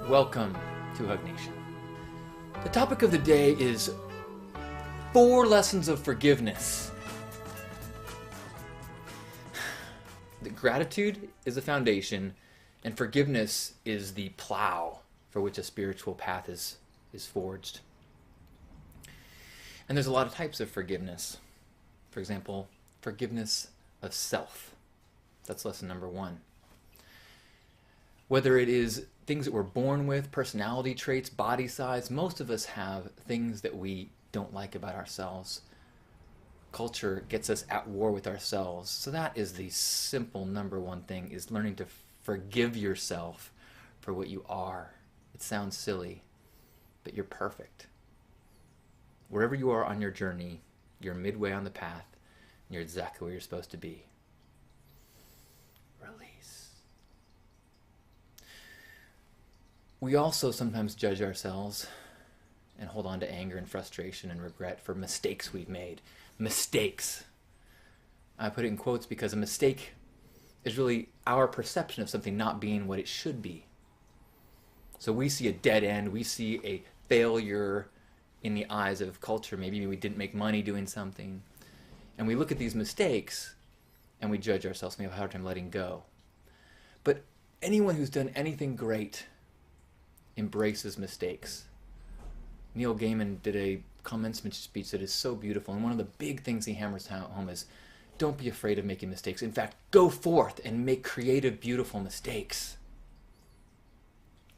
Welcome to Hug Nation. The topic of the day is 4 lessons of forgiveness. The gratitude is the foundation, and forgiveness is the plow for which a spiritual path is forged. And there's a lot of types of forgiveness. For example, forgiveness of self. That's lesson number 1. Whether it is things that we're born with, personality traits, body size, most of us have things that we don't like about ourselves. Culture gets us at war with ourselves. So that is the simple number 1 thing, is learning to forgive yourself for what you are. It sounds silly, but you're perfect. Wherever you are on your journey, you're midway on the path, and you're exactly where you're supposed to be. Release. We also sometimes judge ourselves and hold on to anger and frustration and regret for mistakes we've made. Mistakes. I put it in quotes because a mistake is really our perception of something not being what it should be. So we see a dead end, we see a failure in the eyes of culture. Maybe we didn't make money doing something. And we look at these mistakes and we judge ourselves. We have a hard time letting go. But anyone who's done anything great embraces mistakes. Neil Gaiman did a commencement speech that is so beautiful, and one of the big things he hammers home is, don't be afraid of making mistakes. In fact, go forth and make creative, beautiful mistakes.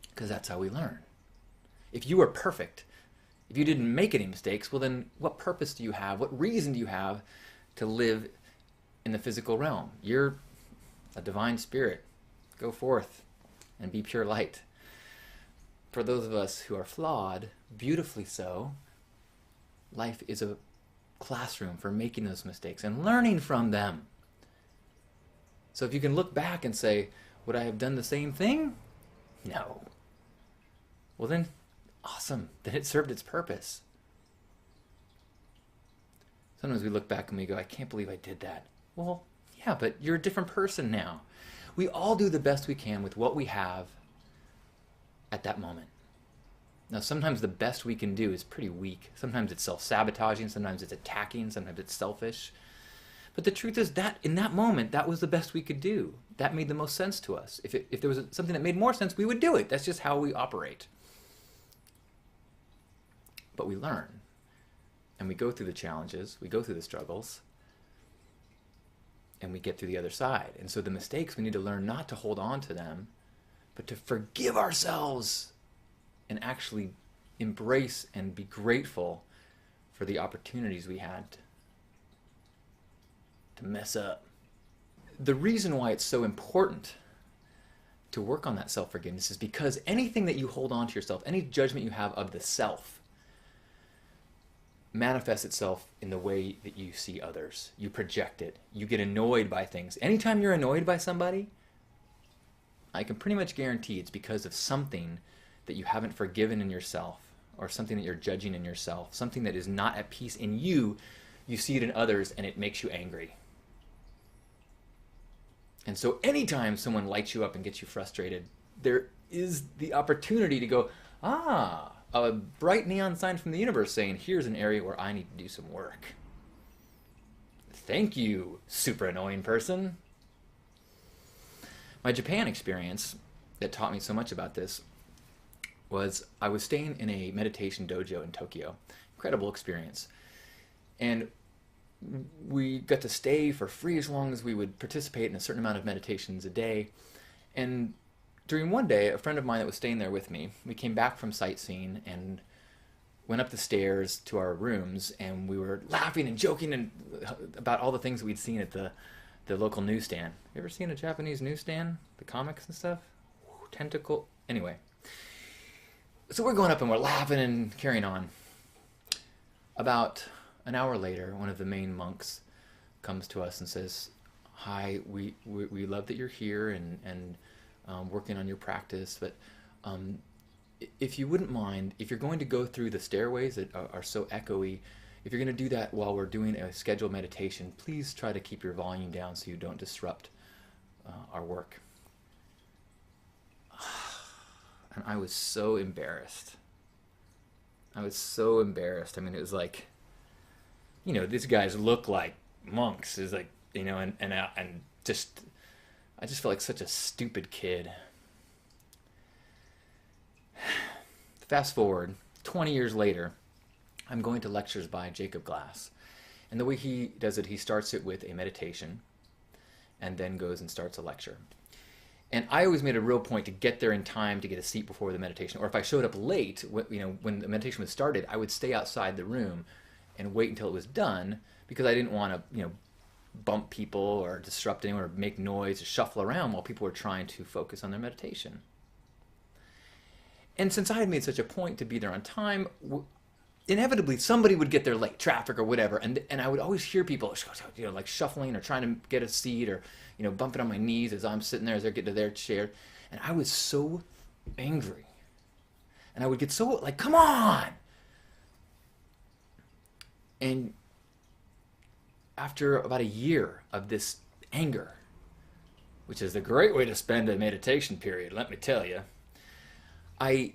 Because that's how we learn. If you are perfect, if you didn't make any mistakes, well then what purpose do you have? What reason do you have to live in the physical realm? You're a divine spirit. Go forth and be pure light. For those of us who are flawed, beautifully so, life is a classroom for making those mistakes and learning from them. So if you can look back and say, would I have done the same thing? No. Well then, awesome. Then it served its purpose. Sometimes we look back and we go, I can't believe I did that. Well, yeah, but you're a different person now. We all do the best we can with what we have at that moment. Now, sometimes the best we can do is pretty weak. Sometimes it's self-sabotaging, sometimes it's attacking, sometimes it's selfish. But the truth is that in that moment, that was the best we could do. That made the most sense to us. If there was something that made more sense, we would do it. That's just how we operate. But we learn. And we go through the challenges, we go through the struggles, and we get through the other side. And so the mistakes, we need to learn not to hold on to them, but to forgive ourselves and actually embrace and be grateful for the opportunities we had to mess up. The reason why it's so important to work on that self-forgiveness is because anything that you hold on to yourself, any judgment you have of the self, manifests itself in the way that you see others. You project it. You get annoyed by things. Anytime you're annoyed by somebody, I can pretty much guarantee it's because of something that you haven't forgiven in yourself, or something that you're judging in yourself, something that is not at peace in you. You see it in others and it makes you angry. And so anytime someone lights you up and gets you frustrated, there is the opportunity to go, a bright neon sign from the universe saying, here's an area where I need to do some work. Thank you, super annoying person. My Japan experience that taught me so much about this was I was staying in a meditation dojo in Tokyo. Incredible experience. And we got to stay for free as long as we would participate in a certain amount of meditations a day. And during one day, a friend of mine that was staying there with me, we came back from sightseeing and went up the stairs to our rooms, and we were laughing and joking and about all the things that we'd seen at the local newsstand. You ever seen a Japanese newsstand? The comics and stuff? Tentacle. Anyway. So we're going up and we're laughing and carrying on. About an hour later, one of the main monks comes to us and says, hi, we love that you're here and working on your practice, but if you wouldn't mind, if you're going to go through the stairways that are so echoey, if you're going to do that while we're doing a scheduled meditation, please try to keep your volume down so you don't disrupt our work. And I was so embarrassed. I was so embarrassed. I mean, it was like, these guys look like monks. Is like, and just, I just felt like such a stupid kid. Fast forward 20 years later, I'm going to lectures by Jacob Glass. And the way he does it, he starts it with a meditation and then goes and starts a lecture. And I always made a real point to get there in time to get a seat before the meditation. Or if I showed up late, when the meditation was started, I would stay outside the room and wait until it was done, because I didn't want to, bump people or disrupt anyone or make noise or shuffle around while people were trying to focus on their meditation. And since I had made such a point to be there on time, inevitably somebody would get there late, traffic or whatever, and I would always hear people, like shuffling or trying to get a seat, or bumping on my knees as I'm sitting there as they're getting to their chair, and I was so angry, and I would get so like, come on. And after about a year of this anger, which is a great way to spend a meditation period, let me tell you, I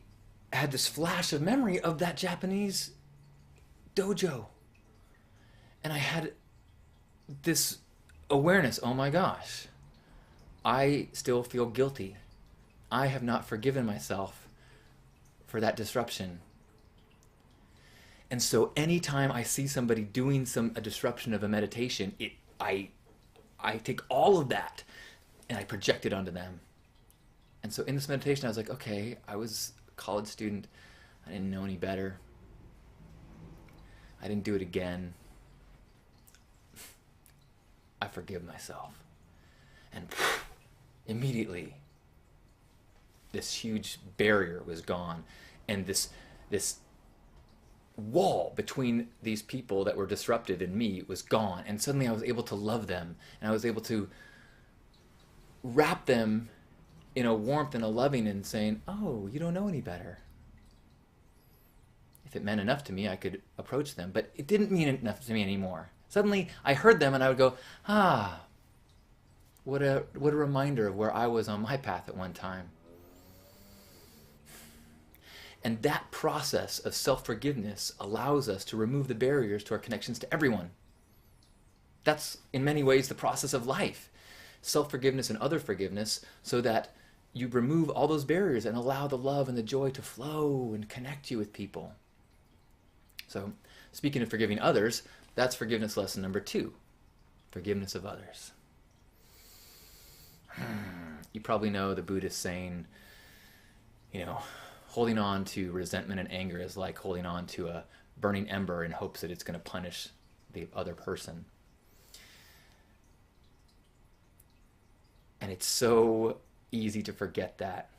had this flash of memory of that Japanese dojo. And I had this awareness, oh my gosh, I still feel guilty. I have not forgiven myself for that disruption. And so anytime I see somebody doing a disruption of a meditation, I take all of that and I project it onto them. And so in this meditation, I was like, okay, I was a college student. I didn't know any better. I didn't do it again. I forgive myself. And immediately, this huge barrier was gone. And this wall between these people that were disrupted and me was gone. And suddenly I was able to love them. And I was able to wrap them in a warmth and a loving and saying, oh, you don't know any better. If it meant enough to me, I could approach them. But it didn't mean enough to me anymore. Suddenly, I heard them and I would go, what a reminder of where I was on my path at one time. And that process of self-forgiveness allows us to remove the barriers to our connections to everyone. That's, in many ways, the process of life. Self-forgiveness and other forgiveness, so that you remove all those barriers and allow the love and the joy to flow and connect you with people. So, speaking of forgiving others, that's forgiveness lesson number 2. Forgiveness of others. You probably know the Buddhist saying, holding on to resentment and anger is like holding on to a burning ember in hopes that it's going to punish the other person. And it's so easy to forget that.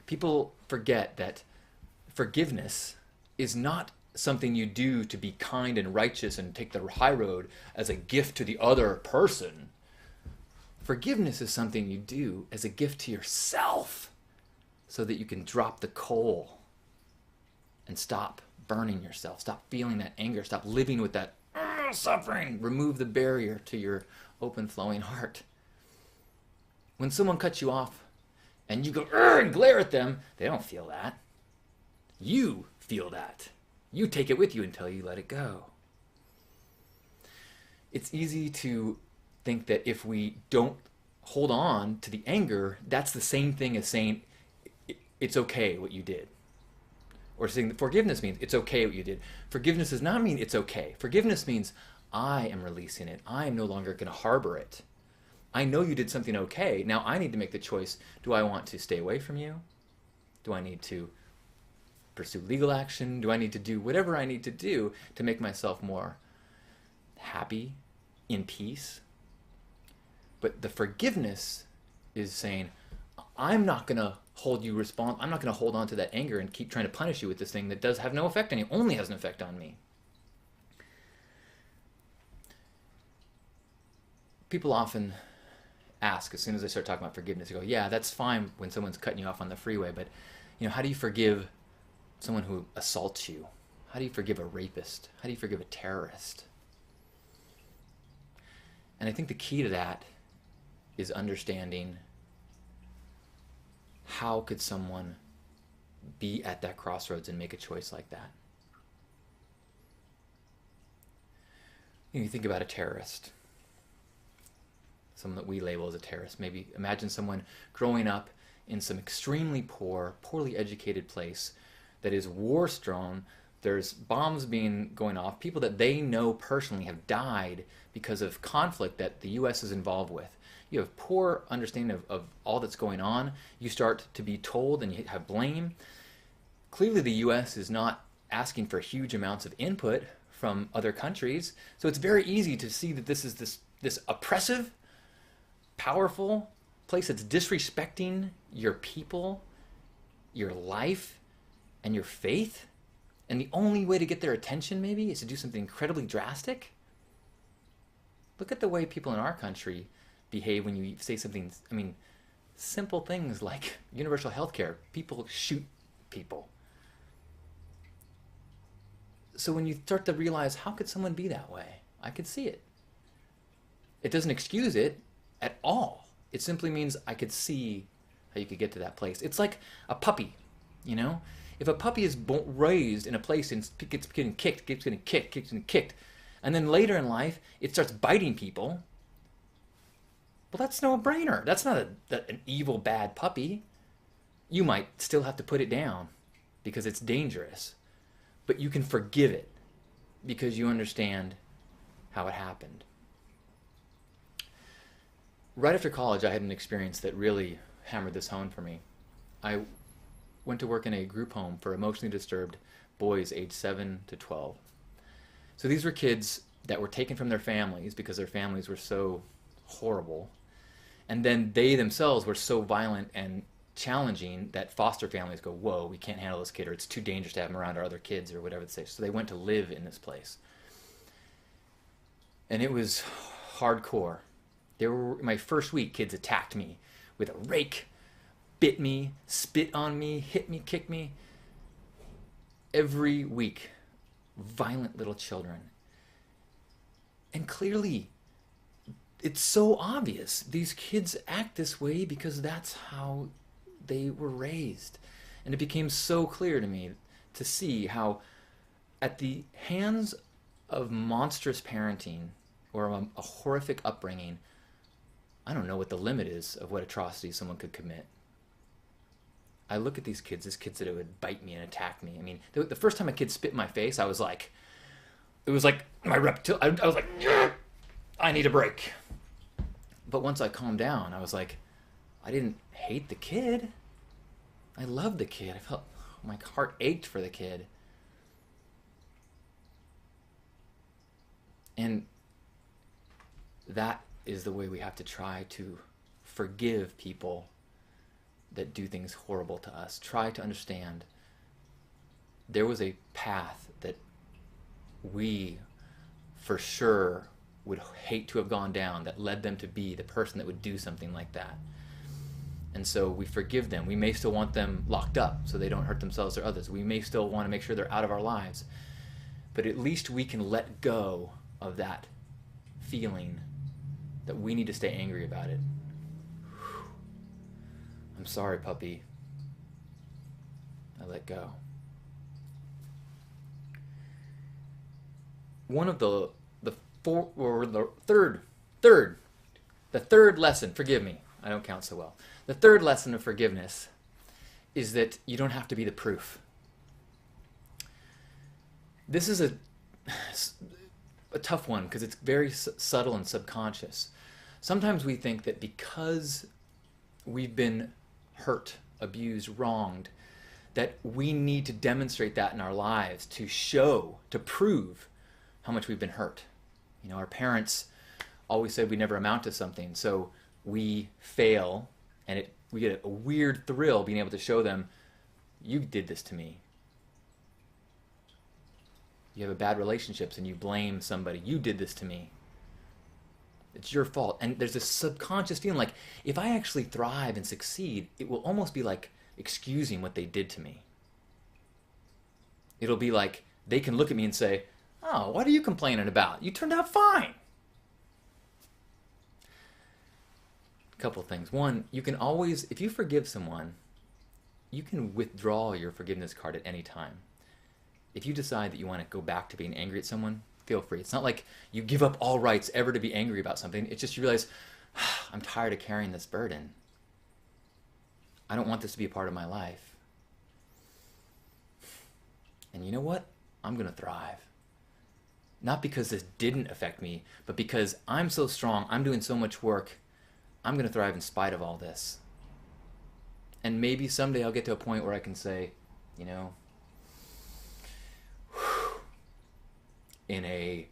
People forget that forgiveness is not something you do to be kind and righteous and take the high road as a gift to the other person. Forgiveness is something you do as a gift to yourself, so that you can drop the coal and stop burning yourself, stop feeling that anger, stop living with that suffering, remove the barrier to your open flowing heart. When someone cuts you off and you go and glare at them, they don't feel that. You feel that. You take it with you until you let it go. It's easy to think that if we don't hold on to the anger, that's the same thing as saying it's okay what you did. Or saying that forgiveness means it's okay what you did. Forgiveness does not mean it's okay. Forgiveness means I am releasing it. I am no longer going to harbor it. I know you did something okay. Now I need to make the choice. Do I want to stay away from you? Do I need to pursue legal action? Do I need to do whatever I need to do to make myself more happy, in peace? But the forgiveness is saying, I'm not going to hold you I'm not going to hold on to that anger and keep trying to punish you with this thing that does have no effect on you, only has an effect on me. People often ask, as soon as I start talking about forgiveness, they go, yeah, that's fine when someone's cutting you off on the freeway, but how do you forgive someone who assaults you? How do you forgive a rapist? How do you forgive a terrorist? And I think the key to that is understanding, how could someone be at that crossroads and make a choice like that. You think about a terrorist, someone that we label as a terrorist. Maybe imagine someone growing up in some extremely poor, poorly educated place that is war-strewn. There's bombs going off. People that they know personally have died because of conflict that the U.S. is involved with. You have poor understanding of all that's going on. You start to be told and you have blame. Clearly the U.S. is not asking for huge amounts of input from other countries. So it's very easy to see that this is this oppressive, powerful place that's disrespecting your people, your life, and your faith. And the only way to get their attention maybe is to do something incredibly drastic. Look at the way people in our country behave when you say something, I mean, simple things like universal health care. People shoot people. So when you start to realize, how could someone be that way? I could see it. It doesn't excuse it at all. It simply means I could see how you could get to that place. It's like a puppy, you know? If a puppy is raised in a place and keeps getting kicked, and then later in life it starts biting people, well, that's no brainer. That's not an evil, bad puppy. You might still have to put it down because it's dangerous. But you can forgive it because you understand how it happened. Right after college, I had an experience that really hammered this home for me. I went to work in a group home for emotionally disturbed boys aged 7 to 12. So these were kids that were taken from their families because their families were so horrible. And then they themselves were so violent and challenging that foster families go, whoa, we can't handle this kid, or it's too dangerous to have him around our other kids, or whatever they say. So they went to live in this place. And it was hardcore. My first week, kids attacked me with a rake, bit me, spit on me, hit me, kicked me. Every week, violent little children. And clearly, it's so obvious. These kids act this way because that's how they were raised. And it became so clear to me to see how at the hands of monstrous parenting or a horrific upbringing, I don't know what the limit is of what atrocity someone could commit. I look at these kids that would bite me and attack me. I mean, the first time a kid spit in my face, I was like, it was like my I was like, I need a break. But once I calmed down, I was like, I didn't hate the kid. I loved the kid. I felt my heart ached for the kid. And that is the way we have to try to forgive people that do things horrible to us. Try to understand there was a path that we for sure would hate to have gone down that led them to be the person that would do something like that. And so we forgive them. We may still want them locked up so they don't hurt themselves or others. We may still want to make sure they're out of our lives. But at least we can let go of that feeling that we need to stay angry about it. I'm sorry, puppy. I let go. One of the third lesson, forgive me, I don't count so well. The third lesson of forgiveness is that you don't have to be the proof. This is a tough one because it's very subtle and subconscious. Sometimes we think that because we've been hurt, abused, wronged, that we need to demonstrate that in our lives to show, to prove how much we've been hurt. You know, our parents always said we never amount to something, so we fail, and we get a weird thrill being able to show them, you did this to me. You have a bad relationships and you blame somebody, you did this to me. It's your fault. And there's this subconscious feeling like, if I actually thrive and succeed, it will almost be like excusing what they did to me. It'll be like, they can look at me and say, oh, what are you complaining about? You turned out fine. A couple things. One, you can always, if you forgive someone, you can withdraw your forgiveness card at any time. If you decide that you want to go back to being angry at someone, feel free. It's not like you give up all rights ever to be angry about something. It's just you realize, I'm tired of carrying this burden. I don't want this to be a part of my life. And you know what? I'm going to thrive. Not because this didn't affect me, but because I'm so strong, I'm doing so much work, I'm going to thrive in spite of all this. And maybe someday I'll get to a point where I can say, you know, in a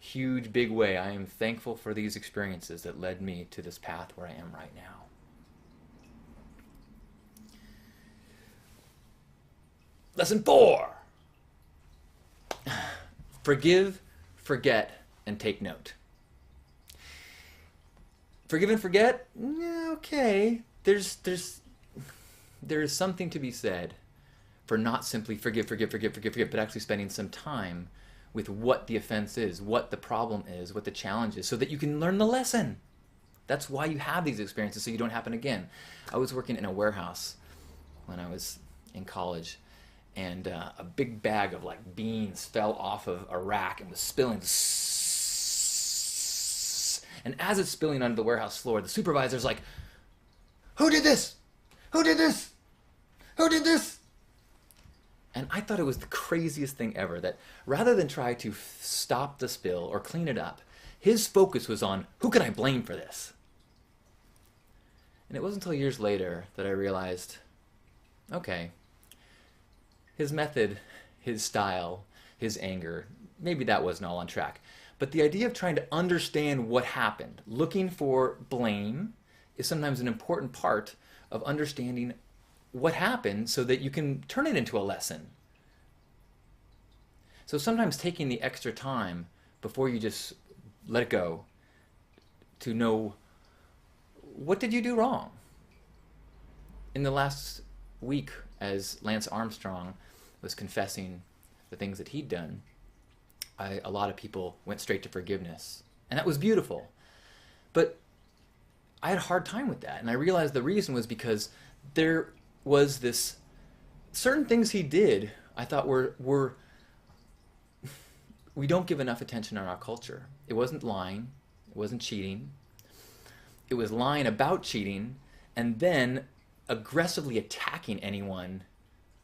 huge, big way, I am thankful for these experiences that led me to this path where I am right now. Lesson 4. Forgive, forget, and take note. Forgive and forget? Yeah, okay. There's something to be said for not simply forgive, but actually spending some time with what the offense is, what the problem is, what the challenge is, so that you can learn the lesson. That's why you have these experiences, so you don't happen again. I was working in a warehouse when I was in college, and a big bag of like beans fell off of a rack and was spilling. And as it's spilling onto the warehouse floor, the supervisor's like, "Who did this? Who did this? Who did this?" And I thought it was the craziest thing ever, that rather than try to stop the spill or clean it up, his focus was on, who can I blame for this? And it wasn't until years later that I realized, okay, his method, his style, his anger, maybe that wasn't all on track. But the idea of trying to understand what happened, looking for blame, is sometimes an important part of understanding what happened so that you can turn it into a lesson. So sometimes taking the extra time before you just let it go to know, what did you do wrong? In the last week, as Lance Armstrong was confessing the things that he'd done, a lot of people went straight to forgiveness. And that was beautiful. But I had a hard time with that. And I realized the reason was because there was this, certain things he did I thought were we don't give enough attention in our culture. It wasn't lying, it wasn't cheating, it was lying about cheating, and then aggressively attacking anyone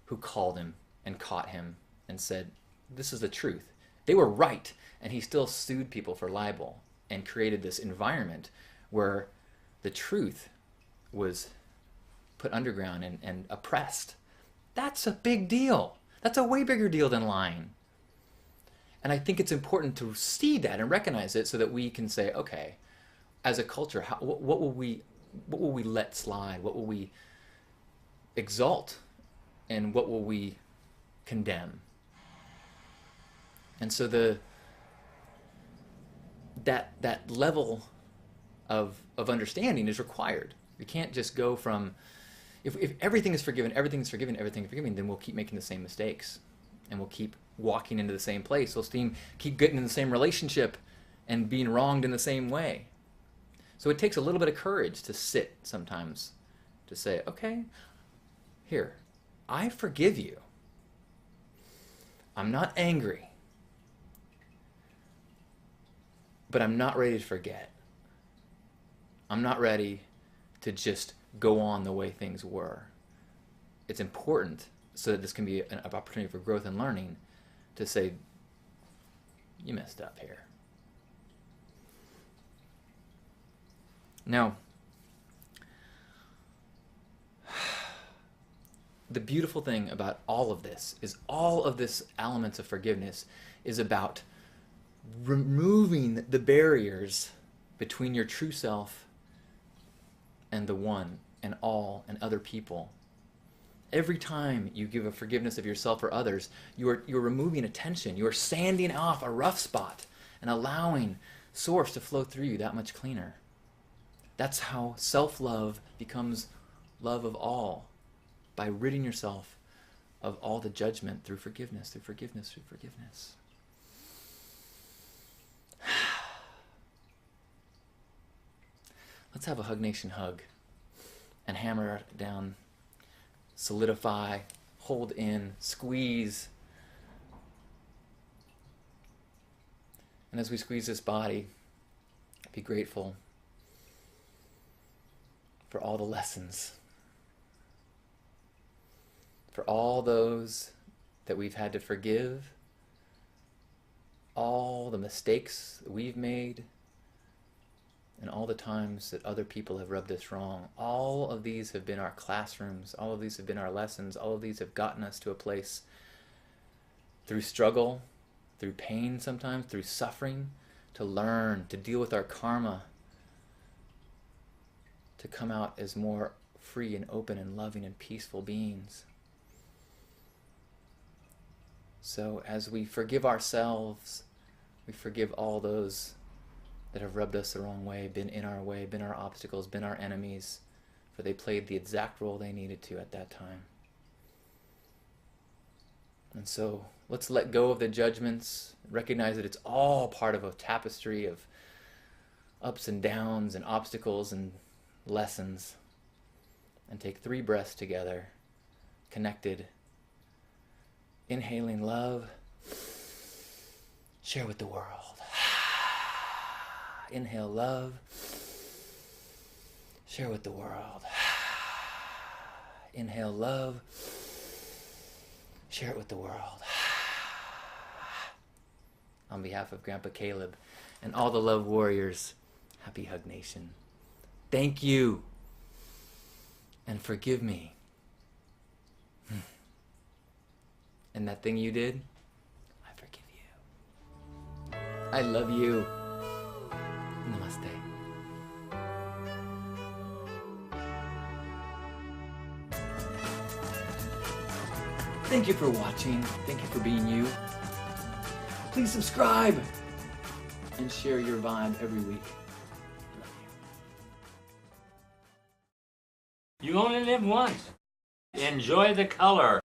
who called him and caught him and said, this is the truth. They were right, and he still sued people for libel and created this environment where the truth was put underground and oppressed. That's a big deal. That's a way bigger deal than lying. And I think it's important to see that and recognize it so that we can say, okay, as a culture, what will we let slide? What will we exalt? And what will we condemn? And so that level of understanding is required. We can't just go from, if everything is forgiven, then we'll keep making the same mistakes. And we'll keep walking into the same place. We'll keep getting in the same relationship and being wronged in the same way. So it takes a little bit of courage to sit sometimes, to say, okay, here, I forgive you. I'm not angry, but I'm not ready to forget. I'm not ready to just go on the way things were. It's important, so that this can be an opportunity for growth and learning, to say, you messed up here. Now, the beautiful thing about all of this is all of this elements of forgiveness is about removing the barriers between your true self and the one and all and other people. Every time you give a forgiveness of yourself or others, you're removing a tension. You're sanding off a rough spot and allowing source to flow through you that much cleaner. That's how self-love becomes love of all, by ridding yourself of all the judgment through forgiveness, through forgiveness, through forgiveness. Let's have a Hug Nation hug and hammer down solidify, hold in, squeeze. And as we squeeze this body, be grateful for all the lessons, for all those that we've had to forgive, all the mistakes that we've made, and all the times that other people have rubbed us wrong. All of these have been our classrooms. All of these have been our lessons. All of these have gotten us to a place through struggle, through pain sometimes, through suffering, to learn, to deal with our karma, to come out as more free and open and loving and peaceful beings. So as we forgive ourselves, we forgive all those that have rubbed us the wrong way, been in our way, been our obstacles, been our enemies, for they played the exact role they needed to at that time. And so let's let go of the judgments, recognize that it's all part of a tapestry of ups and downs and obstacles and lessons, and take 3 breaths together, connected, inhaling love, share with the world. Inhale love, share with the world. Inhale love, share it with the world. On behalf of Grandpa Caleb and all the love warriors, happy Hug Nation. Thank you, and forgive me. And that thing you did, I forgive you. I love you. Namaste. Thank you for watching. Thank you for being you. Please subscribe and share your vibe every week. I love you. You only live once. Enjoy the color.